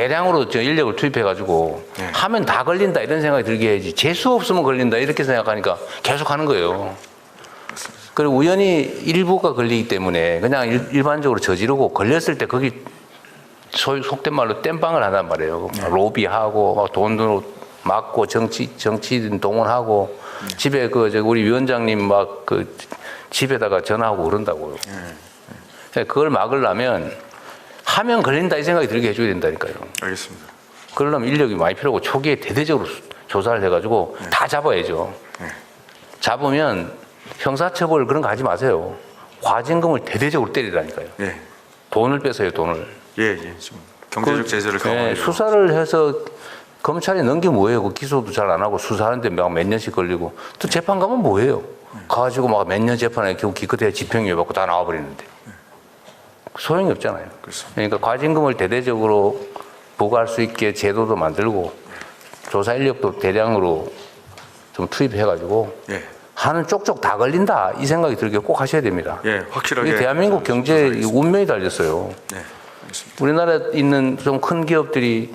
대량으로 저 인력을 투입해가지고 네. 하면 다 걸린다 이런 생각이 들게 해야지 재수 없으면 걸린다 이렇게 생각하니까 계속 하는 거예요. 그리고 우연히 일부가 걸리기 때문에 그냥 일반적으로 저지르고 걸렸을 때 거기 속된 말로 땜빵을 한단 말이에요. 로비하고 막 돈으로 막고 정치인 동원하고 집에 우리 위원장님 막 집에다가 전화하고 그런다고요. 그걸 막으려면 하면 걸린다 이 생각이 들게 해줘야 된다니까요. 알겠습니다. 그러려면 인력이 많이 필요하고 초기에 대대적으로 조사를 해가지고 다 잡아야죠. 잡으면 형사처벌 그런 거 하지 마세요. 과징금을 대대적으로 때리라니까요. 예. 돈을 뺏어요, 돈을. 예. 좀 경제적 제재를 강화해요. 수사를 해서 검찰에 넘기면 뭐예요? 기소도 잘 안 하고 수사하는데 몇 년씩 걸리고 또 재판 가면 뭐예요? 가가지고 막 몇 년 재판에 겨우 기껏해야 집행유예 받고 다 나와버리는데 소용이 없잖아요. 그렇습니다. 그러니까 과징금을 대대적으로 부과할 수 있게 제도도 만들고 조사 인력도 대량으로 좀 투입해가지고 예. 하는 쪽쪽 다 걸린다 이 생각이 들게 꼭 하셔야 됩니다. 예, 확실하게. 이게 대한민국 경제 운명이 달렸어요. 네, 알겠습니다. 우리나라에 있는 좀 큰 기업들이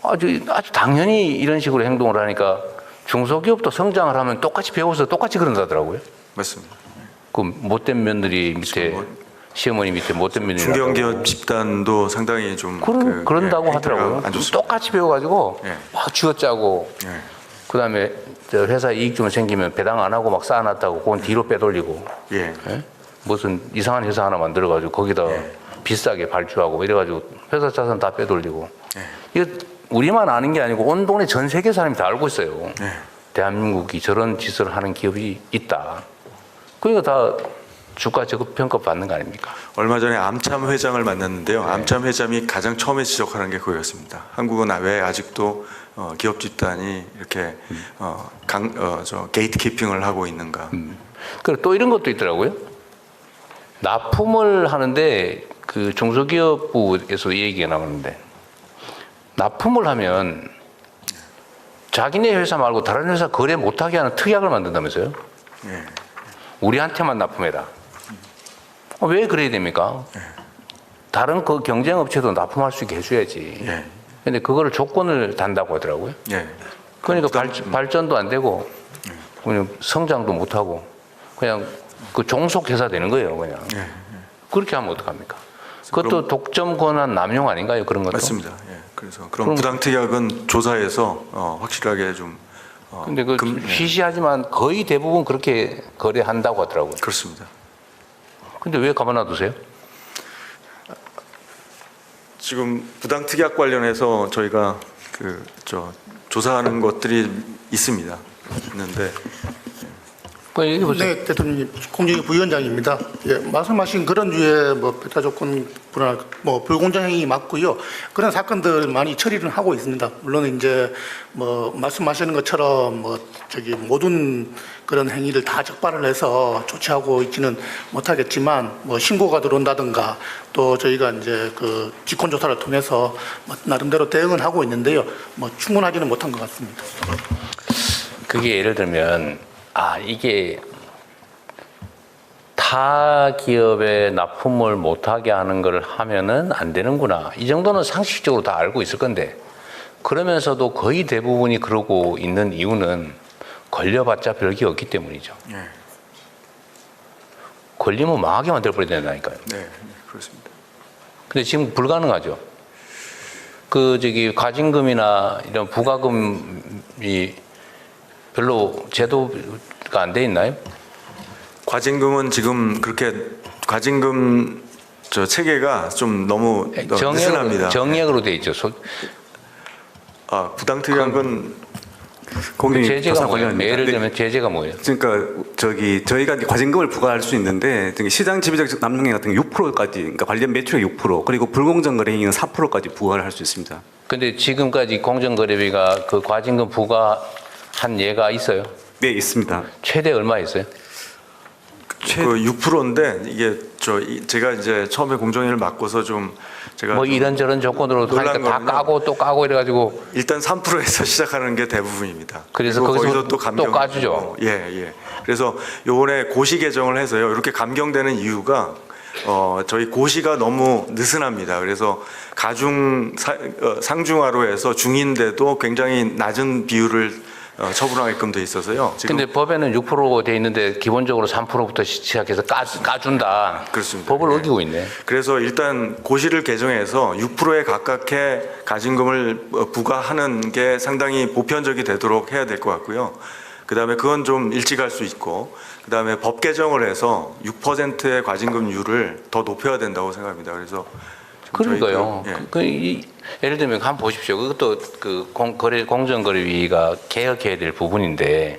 아주 당연히 이런 식으로 행동을 하니까 중소기업도 성장을 하면 똑같이 배워서 똑같이 그런다더라고요. 맞습니다. 그 못된 며느리 밑에 시어머니 밑에 못된 며느리 중견기업 집단도 상당히 좀 그런다고 예, 하더라고요. 안 좋습니다. 똑같이 배워가지고 예. 막 쥐어짜고 예. 그다음에 저 회사 이익 좀 생기면 배당 안 하고 막 쌓아놨다고 그건 뒤로 빼돌리고 예. 예? 무슨 이상한 회사 하나 만들어가지고 거기다 비싸게 발주하고 이래가지고 회사 자산 다 빼돌리고 이거 우리만 아는 게 아니고 온 동네 전 세계 사람이 다 알고 있어요. 대한민국이 저런 짓을 하는 기업이 있다. 그러니까 다 주가 저급평가 받는 거 아닙니까? 얼마 전에 암참 회장을 만났는데요. 암참 회장이 가장 처음에 지적하는 게 그거였습니다. 한국은 왜 아직도 기업 집단이 이렇게 게이트키핑을 하고 있는가? 그리고 또 이런 것도 있더라고요. 납품을 하는데 그 중소기업부에서 이 얘기가 나오는데 납품을 하면 자기네 회사 말고 다른 회사 거래 못하게 하는 특약을 만든다면서요? 예. 우리한테만 납품해라. 왜 그래야 됩니까? 다른 그 경쟁업체도 납품할 수 있게 해줘야지. 예. 근데 그거를 조건을 단다고 하더라고요. 예. 그러니까 발전도 안 되고 그냥 성장도 못 하고 그냥 그 종속회사 되는 거예요, 그냥. 그렇게 하면 어떡합니까? 그것도 독점 권한 남용 아닌가요, 그런 것도? 맞습니다. 예. 그래서 그런 부당특약은 조사해서 확실하게 좀. 근데 희시하지만 거의 대부분 그렇게 거래한다고 하더라고요. 그렇습니다. 근데 왜 가만 놔두세요? 지금 부당특약 관련해서 저희가 조사하는 것들이 있습니다. 있는데. 얘기 보세요. 네, 대통령님, 공정위 부위원장입니다. 예, 말씀하신 그런 류의 배타 조건 불안, 불공정 행위 맞고요. 그런 사건들 많이 처리를 하고 있습니다. 물론 이제 말씀하시는 것처럼 모든 그런 행위를 다 적발을 해서 조치하고 있지는 못하겠지만 신고가 들어온다든가 또 저희가 이제 그 직권 조사를 통해서 나름대로 대응은 하고 있는데요. 충분하지는 못한 것 같습니다. 그게 예를 들면 이게 타 기업에 납품을 못하게 하는 걸 하면은 안 되는구나. 이 정도는 상식적으로 다 알고 있을 건데 그러면서도 거의 대부분이 그러고 있는 이유는 걸려봤자 별게 없기 때문이죠. 걸리면 망하게 만들어버려야 된다니까요. 네, 그렇습니다. 근데 지금 불가능하죠. 과징금이나 이런 부과금이 별로 제도가 안 돼 있나요? 과징금은 지금 그렇게 과징금 체계가 좀 너무 느슨합니다. 정액으로 돼 있죠. 부당특약은 제재가 뭐예요? 예를 들면 제재가 뭐예요? 그러니까 저희가 과징금을 부과할 수 있는데 시장 지배적 남용행 같은 게 6%까지, 그러니까 관련 매출의 6% 그리고 불공정 거래 행위는 4%까지 부과를 할 수 있습니다. 근데 지금까지 공정거래비가 그 과징금 부과한 예가 있어요? 네, 있습니다. 최대 얼마 있어요? 그 6%인데 이게 제가 이제 처음에 공정위를 맡고서 좀 제가 이런저런 조건으로 하니까 다 까고 또 까고 이래가지고 일단 3%에서 시작하는 게 대부분입니다. 그래서 거기서 또 까주죠. 예. 그래서 요번에 고시 개정을 해서요. 이렇게 감경되는 이유가 저희 고시가 너무 느슨합니다. 그래서 상중하로 해서 중인데도 굉장히 낮은 비율을 처분하게끔 돼 있어서요. 지금 근데 법에는 6%로 돼 있는데 기본적으로 3%부터 시작해서 까준다. 그렇습니다. 법을 예. 어기고 있네. 그래서 일단 고시를 개정해서 6%에 가깝게 가진금을 부과하는 게 상당히 보편적이 되도록 해야 될 것 같고요. 그다음에 그건 좀 일찍 할 수 있고, 그다음에 법 개정을 해서 6%의 과징금률을 더 높여야 된다고 생각합니다. 그래서 그러니까요. 저희 예를 들면 한번 보십시오. 그것도 그 공정거래위가 개혁해야 될 부분인데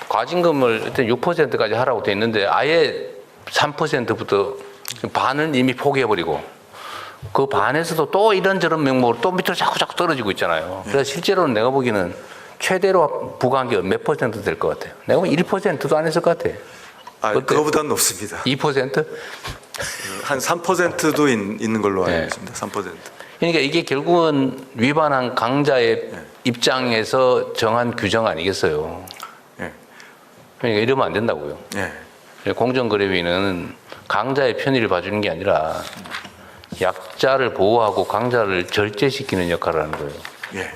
과징금을 일단 6%까지 하라고 돼 있는데 아예 3%부터 반을 이미 포기해버리고 그 반에서도 또 이런저런 명목으로 또 밑으로 자꾸 떨어지고 있잖아요. 그래서 실제로는 내가 보기에는 최대로 부과한 게 몇 퍼센트 될 것 같아요. 내가 보기엔 1%도 안 했을 것 같아. 그거보단 높습니다. 2%? 한 3%도 있는 걸로 알고 있습니다. 3%. 그러니까 이게 결국은 위반한 강자의 입장에서 정한 규정 아니겠어요. 예. 그러니까 이러면 안 된다고요. 예. 공정거래위는 강자의 편의를 봐주는 게 아니라 약자를 보호하고 강자를 절제시키는 역할을 하는 거예요. 예.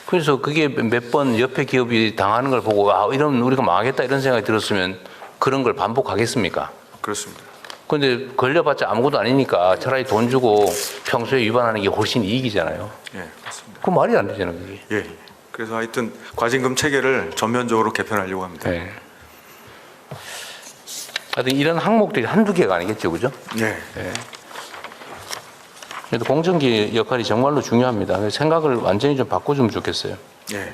그래서 그게 몇 번 옆에 기업이 당하는 걸 보고 이러면 우리가 망하겠다 이런 생각이 들었으면 그런 걸 반복하겠습니까? 그렇습니다. 근데 걸려봤자 아무것도 아니니까 차라리 돈 주고 평소에 위반하는 게 훨씬 이익이잖아요. 예, 맞습니다. 그 말이 안 되잖아요, 그게. 예. 그래서 하여튼 과징금 체계를 전면적으로 개편하려고 합니다. 네. 하여튼 이런 항목들이 한두 개가 아니겠죠, 그죠? 예. 그래도 공정기 역할이 정말로 중요합니다. 그래서 생각을 완전히 좀 바꿔주면 좋겠어요. 예.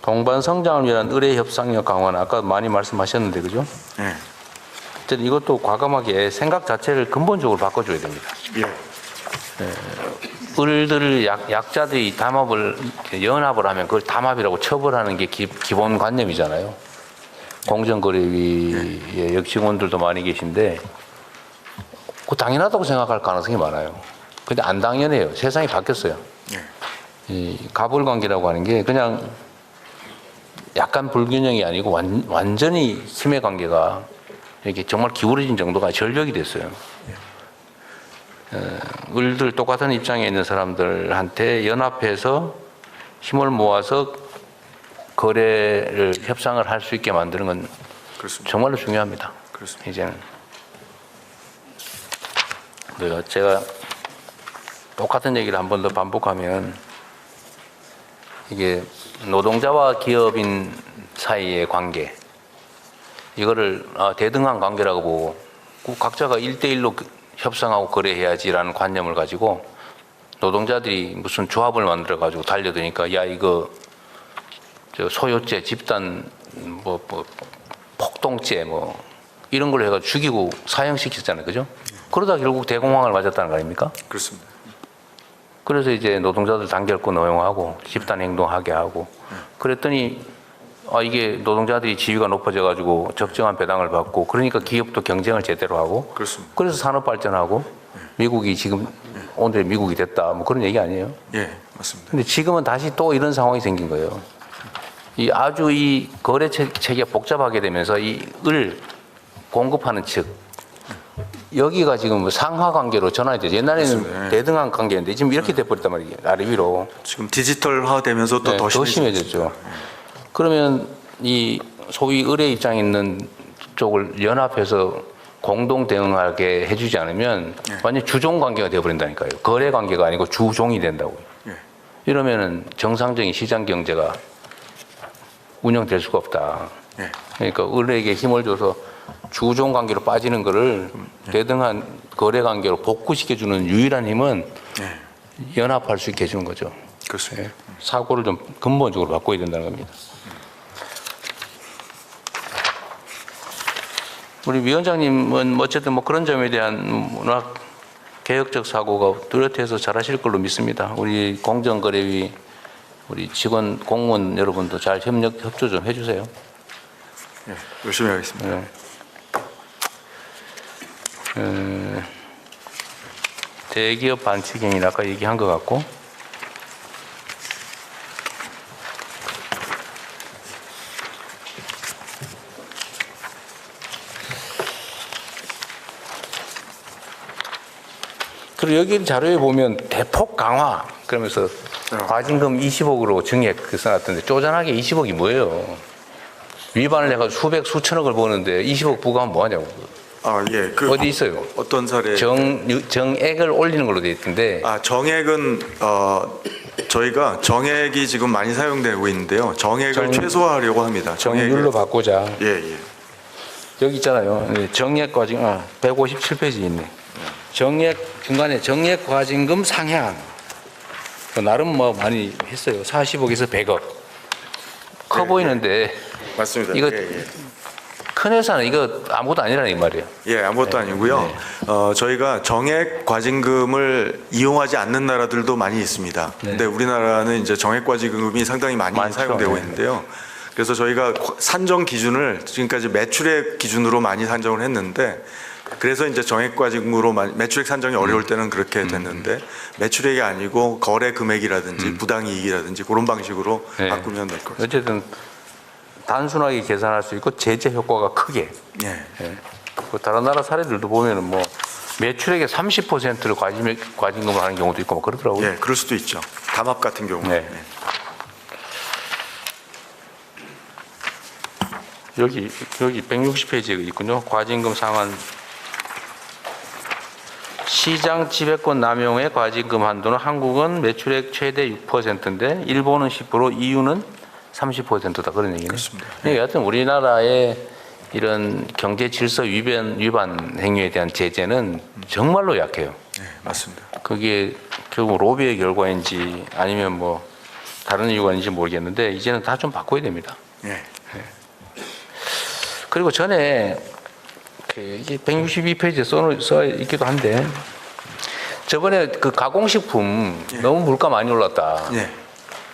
동반 성장을 위한 의뢰 협상력 강화는 아까 많이 말씀하셨는데, 그죠? 예. 어쨌든 이것도 과감하게 생각 자체를 근본적으로 바꿔줘야 됩니다. 예. 을들을 약자들이 담합을 연합을 하면 그걸 담합이라고 처벌하는 게 기본 관념이잖아요. 공정거래위의 역직원들도 많이 계신데 그 당연하다고 생각할 가능성이 많아요. 근데 안 당연해요. 세상이 바뀌었어요. 예. 이 가불관계라고 하는 게 그냥 약간 불균형이 아니고 완전히 힘의 관계가 이렇게 정말 기울어진 정도가 절벽이 됐어요. 을들 똑같은 입장에 있는 사람들한테 연합해서 힘을 모아서 거래를 협상을 할 수 있게 만드는 건 그렇습니다. 정말로 중요합니다. 그렇습니다. 이제는 제가 똑같은 얘기를 한 번 더 반복하면 이게 노동자와 기업인 사이의 관계 이거를 대등한 관계라고 보고 꼭 각자가 1대1로 협상하고 거래해야지라는 관념을 가지고 노동자들이 무슨 조합을 만들어 가지고 달려드니까 야 이거 저 소요죄 집단 뭐 폭동죄 뭐 이런 걸 해가지고 죽이고 사형시켰잖아요, 그죠? 그러다 결국 대공황을 맞았다는 거 아닙니까? 그렇습니다. 그래서 이제 노동자들 단결권 허용하고 집단 행동하게 하고 그랬더니 이게 노동자들이 지위가 높아져 가지고 적정한 배당을 받고 그러니까 기업도 경쟁을 제대로 하고 그렇습니다. 그래서 산업 발전하고 미국이 지금 오늘 미국이 됐다 뭐 그런 얘기 아니에요? 예, 맞습니다. 근데 지금은 다시 또 이런 상황이 생긴 거예요. 아주 이 거래 체계가 복잡하게 되면서 이 을 공급하는 측 여기가 지금 상하 관계로 전환이 되죠. 옛날에는 맞습니다. 대등한 관계였는데 지금 이렇게 돼버렸단 말이에요. 아래 위로. 지금 디지털화되면서 또 더 더 심해졌죠. 그러면 이 소위 의뢰 입장에 있는 쪽을 연합해서 공동 대응하게 해주지 않으면 완전 주종 관계가 되어버린다니까요. 거래 관계가 아니고 주종이 된다고요. 예. 이러면은 정상적인 시장 경제가 운영될 수가 없다. 예. 그러니까 을에게 힘을 줘서 주종 관계로 빠지는 거를 대등한 거래 관계로 복구시켜주는 유일한 힘은 예. 연합할 수 있게 해주는 거죠. 그렇습니다. 사고를 좀 근본적으로 바꿔야 된다는 겁니다. 우리 위원장님은 어쨌든 뭐 그런 점에 대한 문학 개혁적 사고가 뚜렷해서 잘하실 걸로 믿습니다. 우리 공정거래위 우리 직원 공무원 여러분도 잘 협조 좀 해주세요. 예, 열심히 하겠습니다. 대기업 반칙행위는 아까 얘기한 것 같고 그리고 여기 자료에 보면 대폭 강화 그러면서 과징금 20억으로 정액 그 써놨던데 쪼잔하게 20억이 뭐예요? 위반을 해가지고 수백 수천억을 버는데 20억 부과하면 뭐하냐고. 아, 예. 그 어디 있어요? 어떤 사례? 정액을 올리는 걸로 돼 있던데. 아, 정액은 저희가 정액이 지금 많이 사용되고 있는데요. 정액을 최소화하려고 합니다. 정률로 바꾸자. 예, 예. 여기 있잖아요. 정액 과징금 157페이지 있네. 정액 중간에 정액 과징금 상향. 나름 뭐 많이 했어요. 40억에서 100억. 커 네, 보이는데 맞습니다. 이거 예, 예. 큰 회사는 이거 아무것도 아니라는 이 말이에요. 예, 아무것도 아니고요. 저희가 정액 과징금을 이용하지 않는 나라들도 많이 있습니다. 네. 근데 우리나라는 이제 정액 과징금이 상당히 많이 많죠. 사용되고 네. 있는데요. 그래서 저희가 산정 기준을 지금까지 매출액 기준으로 많이 산정을 했는데 그래서 이제 정액 과징금으로 매출액 산정이 어려울 때는 그렇게 됐는데 매출액이 아니고 거래 금액이라든지 부당이익이라든지 그런 방식으로 네. 바꾸면 될 것 같습니다. 어쨌든 단순하게 계산할 수 있고 제재 효과가 크게. 예. 예. 그 다른 나라 사례들도 보면은 뭐 매출액의 30%를 과징금을 하는 경우도 있고 뭐 그러더라고요. 예, 그럴 수도 있죠. 담합 같은 경우. 네. 여기 160페이지에 있군요. 과징금 상한 시장 지배권 남용의 과징금 한도는 한국은 매출액 최대 6%인데 일본은 10%, EU는 30%다 그런 얘기네요. 그렇습니다. 여하튼 우리나라의 이런 경제 질서 위반 행위에 대한 제재는 정말로 약해요. 네, 맞습니다. 그게 결국 로비의 결과인지 아니면 뭐 다른 이유가 있는지 모르겠는데 이제는 다 좀 바꿔야 됩니다. 예. 그리고 전에 이게 162페이지에 써 있기도 한데 저번에 그 가공식품 너무 물가 많이 올랐다. 예.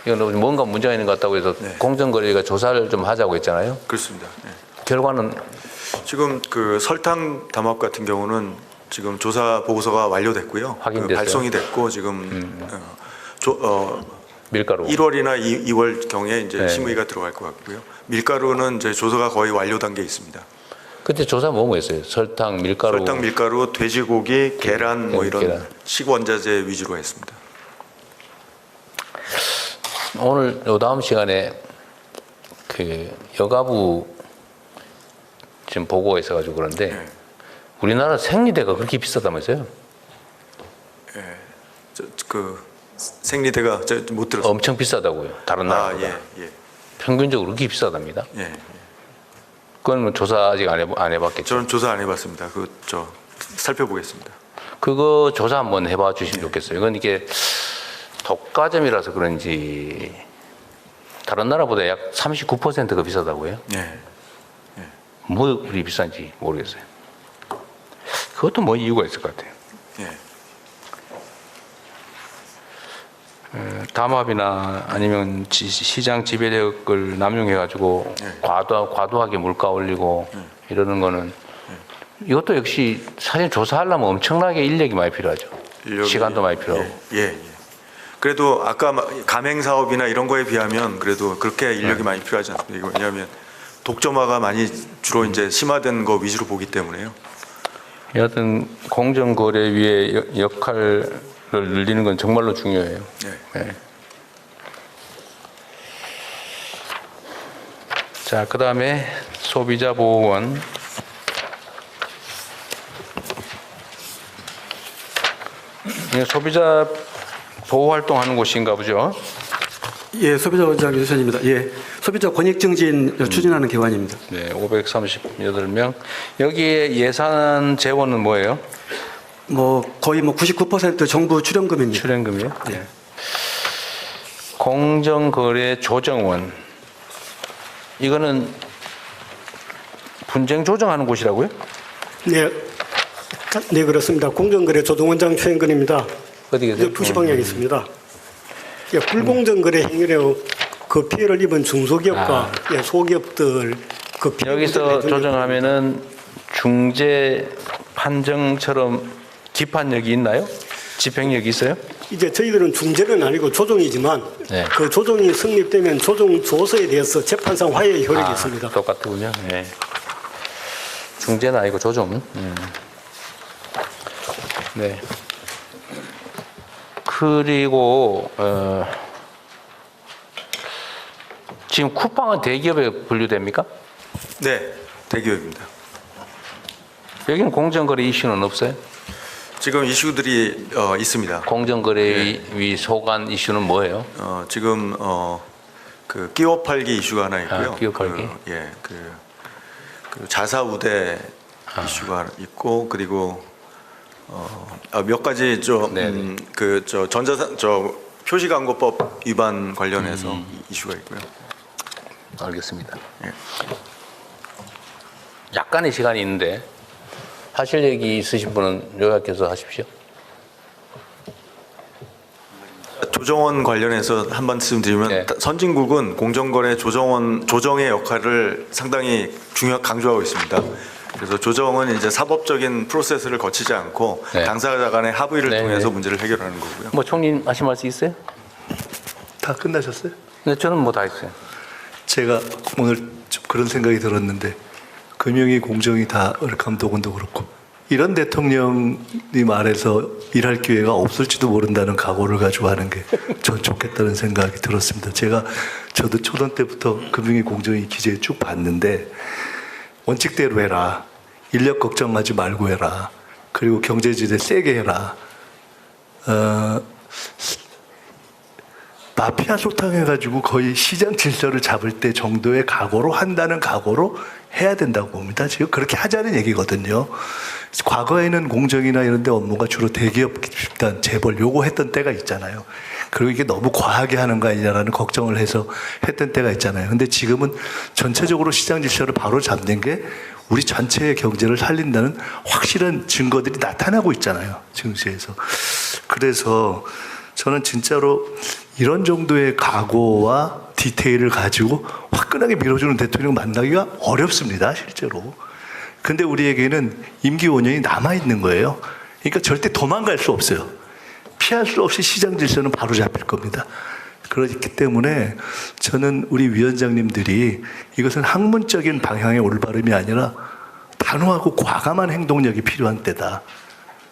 이건 뭔가 문제가 있는 것 같다고 해서 네. 공정거래가 조사를 좀 하자고 했잖아요. 그렇습니다. 예. 결과는 지금 그 설탕 담합 같은 경우는 지금 조사 보고서가 완료됐고요. 확인됐어요? 발송이 됐고 지금 밀가루 1월이나 2월 경에 이제 네. 심의가 들어갈 것 같고요. 밀가루는 이제 조사가 거의 완료 단계에 있습니다. 그때 조사 뭐 했어요? 설탕, 밀가루. 설탕, 밀가루, 돼지고기, 계란 뭐 이런 계란. 식원자재 위주로 했습니다. 오늘 요 다음 시간에 그 여가부 지금 보고가 있어가지고 그런데 네. 우리나라 생리대가 그렇게 비싸다면서요? 그 생리대가 못 들었어요. 엄청 비싸다고요. 다른 나라보다. 예. 평균적으로 그렇게 비싸답니다. 예. 그건 뭐 조사 아직 안 해봤겠죠. 저는 조사 안 해봤습니다. 살펴보겠습니다. 그거 조사 한번 해봐 주시면 좋겠어요. 이건 이게 독과점이라서 그런지 다른 나라보다 약 39%가 비싸다고요. 예. 뭐 그리 비싼지 모르겠어요. 그것도 뭐 이유가 있을 것 같아요. 예. 담합이나 아니면 시장 지배력을 남용해가지고 네. 과도하게 물가 올리고 이러는 거는 이것도 역시 사실 조사하려면 엄청나게 인력이 많이 필요하죠. 시간도 많이 필요하고. 예. 그래도 아까 가맹 사업이나 이런 거에 비하면 그래도 그렇게 인력이 많이 필요하지 않습니다. 왜냐하면 독점화가 많이 주로 이제 심화된 거 위주로 보기 때문에요. 여하튼 공정거래위의 역할을 늘리는 건 정말로 중요해요. 네. 자, 그 다음에 소비자보호원. 소비자 보호 활동하는 곳인가 보죠? 예, 소비자원장 유선입니다. 예, 소비자 권익 증진 추진하는 기관입니다. 네, 538명. 여기에 예산 재원은 뭐예요? 거의 99% 정부 출연금입니다. 출연금이요? 네. 공정거래 조정원. 이거는 분쟁 조정하는 곳이라고요? 네, 그렇습니다. 공정거래 조정원장 최영근입니다. 어디 계세요? 투시 방향이 있습니다. 예, 불공정거래 행위로 그 피해를 입은 중소기업과 소기업들 그 피해 여기서 구제를 해주는 조정하면은 중재 판정처럼 기판력이 있나요? 집행력이 있어요? 이제 저희들은 중재는 아니고 조정이지만 네. 그 조정이 성립되면 조정 조서에 대해서 재판상 화해 효력이 있습니다. 똑같군요. 네. 중재는 아니고 조정. 네. 그리고 지금 쿠팡은 대기업에 분류됩니까? 네, 대기업입니다. 여기는 공정거래 이슈는 없어요? 지금 이슈들이 있습니다. 공정거래위 소관 이슈는 뭐예요? 지금 그 끼워 팔기 이슈가 하나 있고요. 끼워 팔기? 그 자사 우대 이슈가 있고 그리고 몇 가지 표시광고법 위반 관련해서 이슈가 있고요. 알겠습니다. 예. 약간의 시간이 있는데 하실 얘기 있으신 분은 요약해서 하십시오. 조정원 관련해서 한 말씀 드리면 네. 선진국은 공정거래 조정의 역할을 상당히 강조하고 있습니다. 그래서 조정은 이제 사법적인 프로세스를 거치지 않고 네. 당사자 간의 합의를 네, 통해서 네. 문제를 해결하는 거고요. 뭐 총리님 하실 말씀 있어요? 다 끝나셨어요? 네, 저는 뭐 다 했어요. 제가 오늘 좀 그런 생각이 들었는데 금융이 공정이 다 감독원도 그렇고 이런 대통령이 말해서 일할 기회가 없을지도 모른다는 각오를 가지고 하는 게 전 좋겠다는 생각이 들었습니다. 저도 초등 때부터 금융이 공정이 기재에 쭉 봤는데 원칙대로 해라. 인력 걱정하지 말고 해라. 그리고 경제지대 세게 해라. 마피아 소탕해가지고 거의 시장 질서를 잡을 때 정도의 각오로 한다는 각오로 해야 된다고 봅니다. 지금 그렇게 하자는 얘기거든요. 과거에는 공정이나 이런 데 업무가 주로 대기업 집단, 재벌 요구했던 때가 있잖아요. 그리고 이게 너무 과하게 하는 거 아니냐라는 걱정을 해서 했던 때가 있잖아요. 근데 지금은 전체적으로 시장 질서를 바로 잡는 게 우리 전체의 경제를 살린다는 확실한 증거들이 나타나고 있잖아요. 증시에서. 그래서 저는 진짜로 이런 정도의 각오와 디테일을 가지고 화끈하게 밀어주는 대통령 만나기가 어렵습니다, 실제로. 근데 우리에게는 임기 5년이 남아있는 거예요. 그러니까 절대 도망갈 수 없어요. 피할 수 없이 시장 질서는 바로 잡힐 겁니다. 그렇기 때문에 저는 우리 위원장님들이 이것은 학문적인 방향의 올바름이 아니라 단호하고 과감한 행동력이 필요한 때다.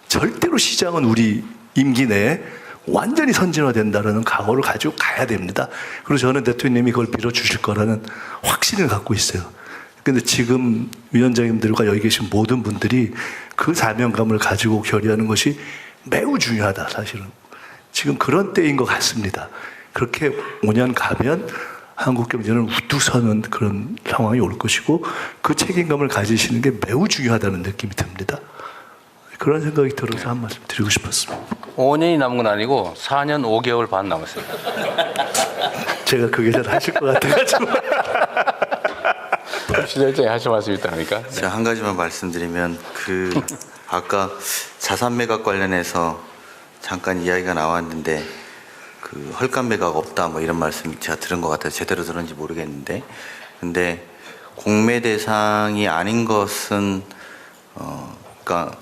절대로 시장은 우리 임기 내에 완전히 선진화된다는 각오를 가지고 가야 됩니다. 그리고 저는 대통령님이 그걸 밀어주실 거라는 확신을 갖고 있어요. 근데 지금 위원장님들과 여기 계신 모든 분들이 그 사명감을 가지고 결의하는 것이 매우 중요하다, 사실은. 지금 그런 때인 것 같습니다. 그렇게 5년 가면 한국 경제는 우뚝 서는 그런 상황이 올 것이고 그 책임감을 가지시는 게 매우 중요하다는 느낌이 듭니다. 그런 생각이 들어서 한 말씀 드리고 싶었습니다. 5년이 남은 건 아니고 4년 5개월 반 남았습니다. 제가 그게 잘 하실 것 같아가지고. 시절장에 하실 말씀 있다니까. 제가 한 가지만 말씀드리면 아까 자산 매각 관련해서 잠깐 이야기가 나왔는데 헐값 매각 없다 뭐 이런 말씀 제가 들은 것 같아서 제대로 들었는지 모르겠는데 근데 공매 대상이 아닌 것은 그러니까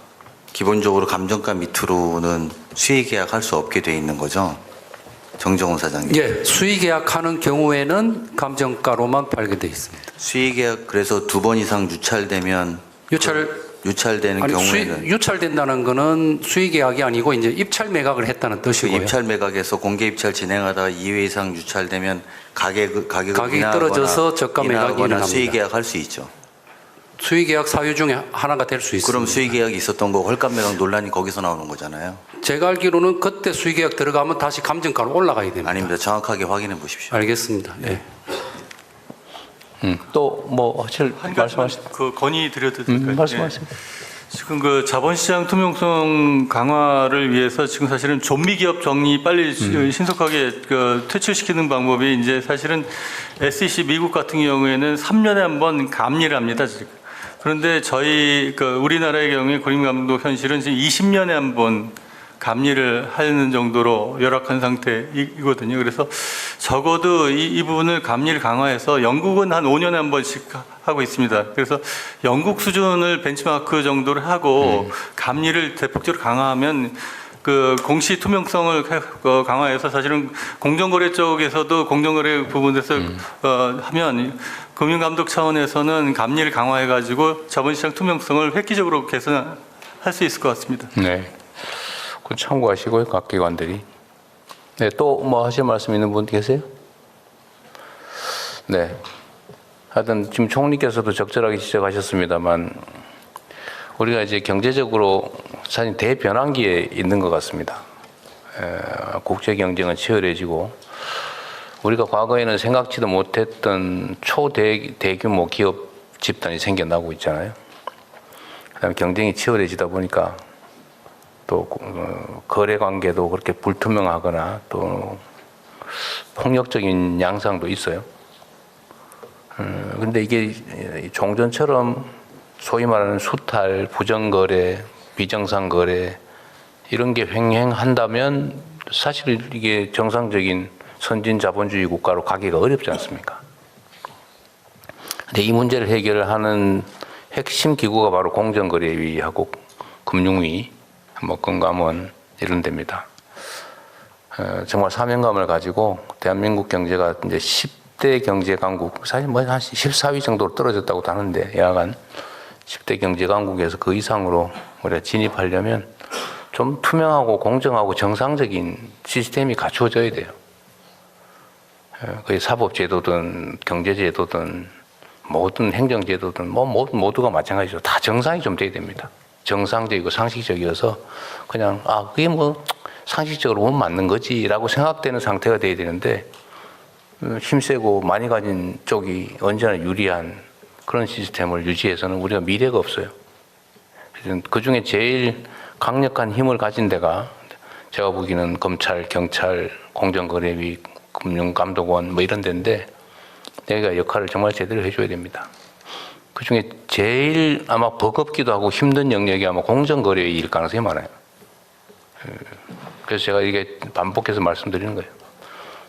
기본적으로 감정가 밑으로는 수의 계약할 수 없게 돼 있는 거죠. 정정훈 사장님. 예, 수의 계약하는 경우에는 감정가로만 팔게 돼 있습니다. 수의 계약 그래서 2번 이상 유찰되면 유찰되는 경우에는 유찰된다는 거는 수의 계약이 아니고 이제 입찰 매각을 했다는 그 뜻이고요. 입찰 매각에서 공개 입찰 진행하다가 2회 이상 유찰되면 가격이 떨어져서 저가 매각이 일어납니다. 수의 계약할 수 있죠. 수의 계약 사유 중에 하나가 될 수 있습니다. 그럼 수의 계약이 있었던 거 헐값 매각 논란이 거기서 나오는 거잖아요. 제가 알기로는 그때 수의 계약 들어가면 다시 감정가로 올라가야 됩니다. 아닙니다. 정확하게 확인해 보십시오. 알겠습니다. 예. 또 뭐 하실 한 가지만 말씀하실? 건의 드려도 될까요? 말씀하세요. 지금 자본시장 투명성 강화를 위해서 지금 사실은 좀비 기업 정리 빨리 신속하게 퇴출시키는 방법이 이제 사실은 SEC 미국 같은 경우에는 3년에 한 번 감리를 합니다. 지금. 그런데 저희 우리나라의 경우에 고림감독 현실은 지금 20년에 한 번 감리를 하는 정도로 열악한 상태이거든요. 그래서 적어도 이 부분을 감리를 강화해서 영국은 한 5년에 한 번씩 하고 있습니다. 그래서 영국 수준을 벤치마크 정도를 하고 감리를 대폭적으로 강화하면 공시 투명성을 강화해서 사실은 공정거래 쪽에서도 공정거래 부분에서 하면 금융감독 차원에서는 감리를 강화해가지고 자본시장 투명성을 획기적으로 개선할 수 있을 것 같습니다. 네. 그 참고하시고요, 각 기관들이. 네, 또 뭐 하실 말씀 있는 분 계세요? 네. 하여튼 지금 총리께서도 적절하게 지적하셨습니다만 우리가 이제 경제적으로 사실 대변환기에 있는 것 같습니다. 국제 경쟁은 치열해지고 우리가 과거에는 생각지도 못했던 초대규모 기업 집단이 생겨나고 있잖아요. 그다음에 경쟁이 치열해지다 보니까 또 거래 관계도 그렇게 불투명하거나 또 폭력적인 양상도 있어요. 근데 이게 종전처럼 소위 말하는 수탈, 부정거래, 비정상거래 이런 게 횡행한다면 사실 이게 정상적인 선진 자본주의 국가로 가기가 어렵지 않습니까? 근데 이 문제를 해결하는 핵심 기구가 바로 공정거래위하고 금융위, 뭐 금감원 이런 데입니다. 정말 사명감을 가지고 대한민국 경제가 이제 10대 경제 강국, 사실 뭐 한 14위 정도로 떨어졌다고 하는데 여하간 10대 경제 강국에서 그 이상으로 우리가 진입하려면 좀 투명하고 공정하고 정상적인 시스템이 갖추어져야 돼요. 그게 사법제도든 경제제도든 모든 행정제도든 뭐 모두가 마찬가지죠. 다 정상이 좀 돼야 됩니다. 정상적이고 상식적이어서 그냥 그게 뭐 상식적으로 보면 맞는 거지라고 생각되는 상태가 돼야 되는데 힘세고 많이 가진 쪽이 언제나 유리한 그런 시스템을 유지해서는 우리가 미래가 없어요. 그 중에 제일 강력한 힘을 가진 데가 제가 보기에는 검찰, 경찰, 공정거래위, 금융감독원 뭐 이런 데인데 내가 역할을 정말 제대로 해줘야 됩니다. 그 중에 제일 아마 버겁기도 하고 힘든 영역이 아마 공정거래일 가능성이 많아요. 그래서 제가 이게 반복해서 말씀드리는 거예요.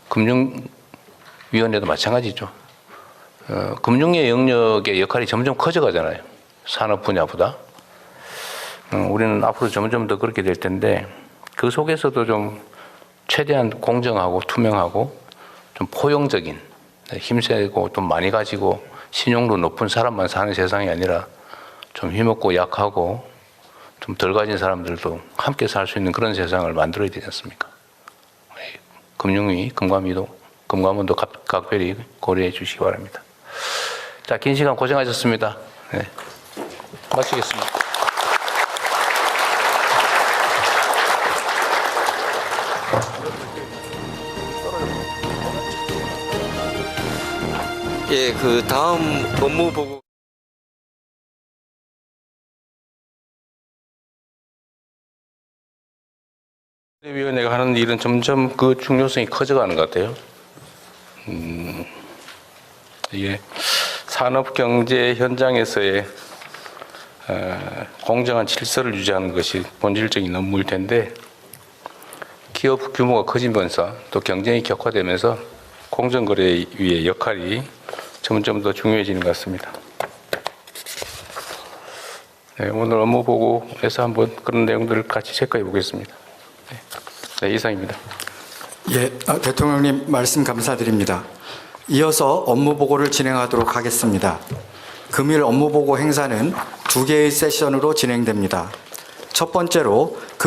금융위원회도 마찬가지죠. 금융의 영역의 역할이 점점 커져가잖아요. 산업 분야보다. 우리는 앞으로 점점 더 그렇게 될 텐데 그 속에서도 좀 최대한 공정하고 투명하고 좀 포용적인 힘세고 좀 많이 가지고 신용도 높은 사람만 사는 세상이 아니라 좀 힘없고 약하고 좀 덜 가진 사람들도 함께 살 수 있는 그런 세상을 만들어야 되지 않습니까? 금융위, 금감원도 각별히 고려해 주시기 바랍니다. 자, 긴 시간 고생하셨습니다. 네. 마치겠습니다. 예, 그 다음 업무 보고. 위원회가 하는 일은 점점 그 중요성이 커져가는 것 같아요. 이게 산업 경제 현장에서의 공정한 질서를 유지하는 것이 본질적인 업무일 텐데 기업 규모가 커지면서 또 경쟁이 격화되면서 공정거래위의 역할이 점점 더 중요해지는 것 같습니다. 네, 오늘 업무 보고에서 한번 그런 내용들을 같이 체크해 보겠습니다. 네, 이상입니다. 예, 대통령님 말씀 감사드립니다. 이어서 업무 보고를 진행하도록 하겠습니다. 금일 업무 보고 행사는 2개의 세션으로 진행됩니다. 첫 번째로